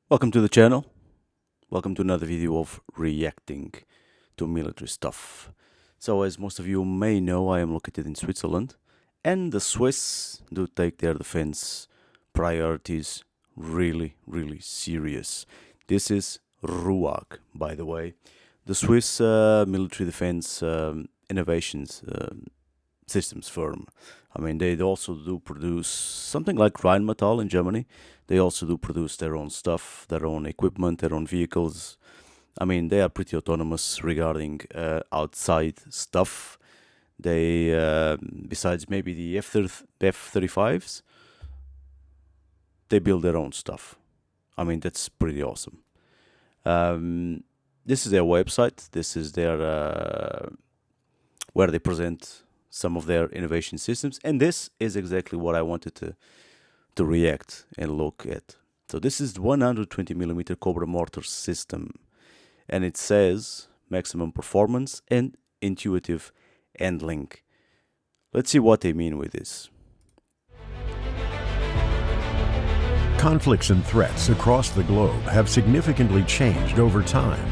Welcome to the channel. Welcome to another video of reacting to military stuff. So as most of you may know, I am located in Switzerland, and the Swiss do take their defense priorities really serious. This is RUAG, by the way, the Swiss military defense innovations systems firm. I mean, they also do produce something like Rheinmetall in Germany. They also do produce their own stuff, their own equipment, their own vehicles. I mean, they are pretty autonomous regarding outside stuff. They, besides maybe the F-35s, they build their own stuff. I mean, that's pretty awesome. This is their website. This is their where they present some of their innovation systems, and this is exactly what I wanted to react and look at. So this is the 120mm Cobra mortar system, and it says maximum performance and intuitive handling. Let's see what they mean with this. Conflicts and threats across the globe have significantly changed over time.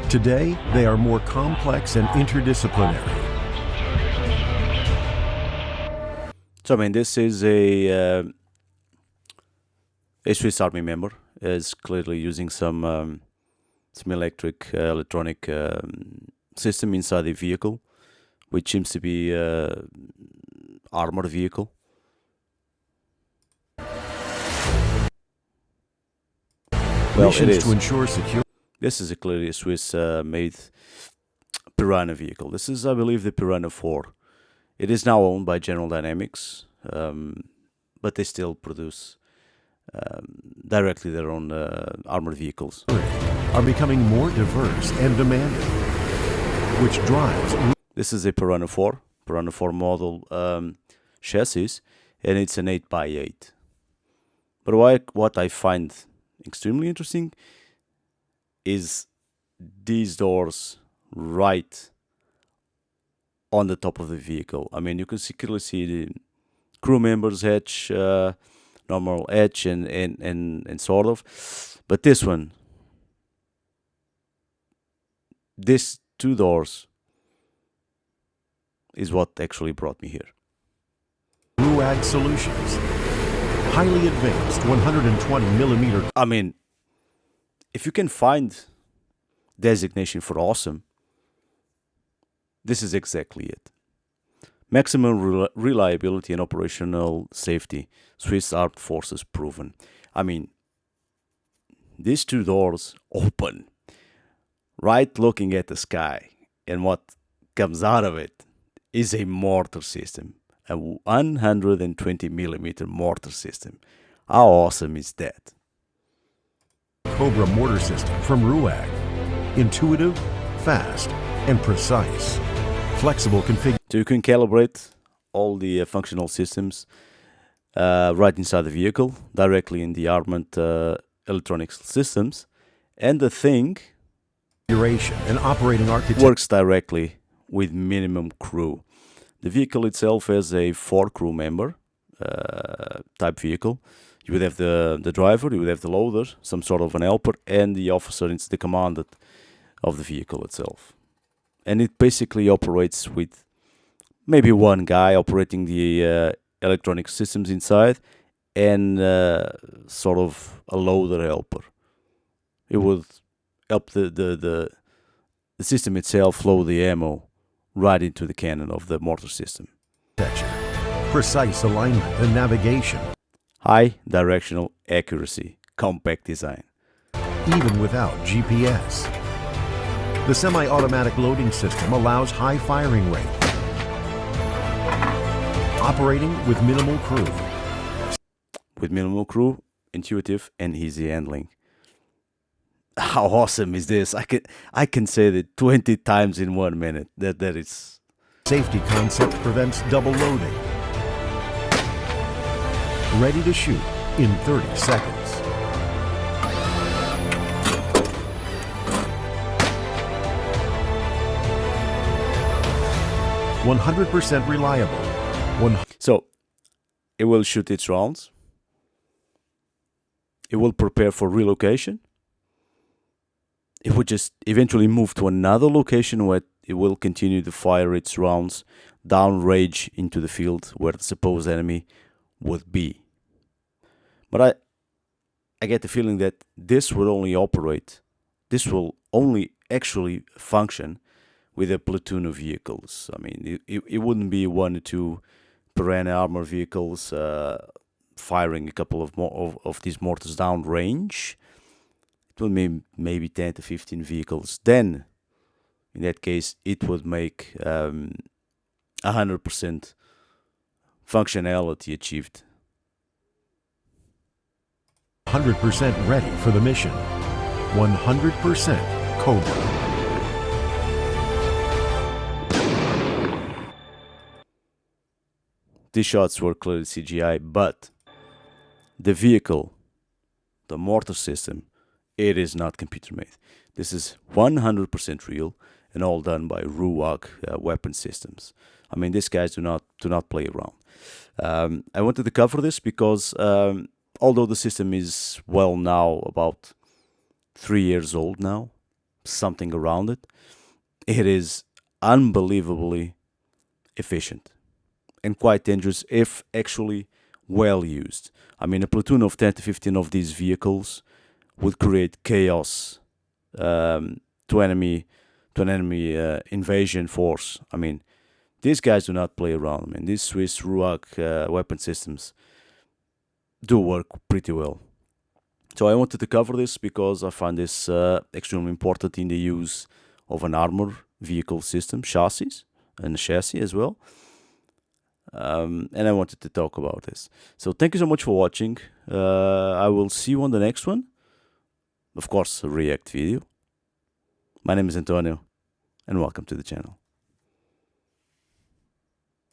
Today, they are more complex and interdisciplinary. So I mean, this is a Swiss Army member, is clearly using some electronic system inside the vehicle, which seems to be armored vehicle. Well, it is. To ensure security. This is clearly a Swiss made Piranha vehicle. This is, I believe, the Piranha 4. It is now owned by General Dynamics, but they still produce directly their own armored vehicles. Are becoming more diverse and demanding, which drives. This is a Piranha 4 model chassis, and it's an 8x8. But what I find extremely interesting is these doors right on the top of the vehicle. I mean, you can clearly see the crew members hatch, normal hatch, and sort of. But this one, these two doors, is what actually brought me here. RUAG solutions, highly advanced 120mm. I mean, if you can find designation for awesome, this is exactly it. Maximum reliability and operational safety. Swiss Armed Forces proven. I mean, these two doors open, right looking at the sky, and what comes out of it is a mortar system, a 120mm mortar system. How awesome is that? Cobra mortar system from RUAG. Intuitive, fast, and precise. Flexible configuration. So you can calibrate all the functional systems right inside the vehicle, directly in the armored electronic systems, and the thing and operating architecture works directly with minimum crew. The vehicle itself has a 4 crew member type vehicle. You would have the driver, you would have the loader, some sort of an helper, and the officer, it's the commander of the vehicle itself. And it basically operates with maybe one guy operating the electronic systems inside, and sort of a loader helper. It would help the system itself load the ammo right into the cannon of the mortar system. Precise alignment and navigation. High directional accuracy, compact design. Even without GPS. The semi-automatic loading system allows high firing rate. Operating with minimal crew. With minimal crew, intuitive and easy handling. How awesome is this? I can say that 20 times in 1 minute. That is. Safety concept prevents double loading. Ready to shoot in 30 seconds. 100% reliable. So, it will shoot its rounds it will prepare for relocation. It would just eventually move to another location where it will continue to fire its rounds downrange into the field where the supposed enemy would be. But I get the feeling that this will only actually function with a platoon of vehicles. I mean, it wouldn't be 1 or 2 Piranha armor vehicles firing a couple of these mortars downrange. It would be maybe 10 to 15 vehicles. Then, in that case, it would make 100% functionality achieved. 100% ready for the mission. 100% Cobra. These shots were clearly CGI, but the vehicle, the mortar system, it is not computer made. This is 100% real and all done by RUAG weapon systems. I mean, these guys do not play around. I wanted to cover this because although the system is now about 3 years old now, something around it, it is unbelievably efficient and quite dangerous if actually well used. I mean, a platoon of 10 to 15 of these vehicles would create chaos to an enemy invasion force. I mean, these guys do not play around. I mean, these Swiss RUAG weapon systems do work pretty well. So I wanted to cover this because I find this extremely important in the use of an armor vehicle system, chassis, and a chassis as well. And I wanted to talk about this. So thank you so much for watching. I will see you on the next one. Of course, a React video. My name is Antonio, and welcome to the channel.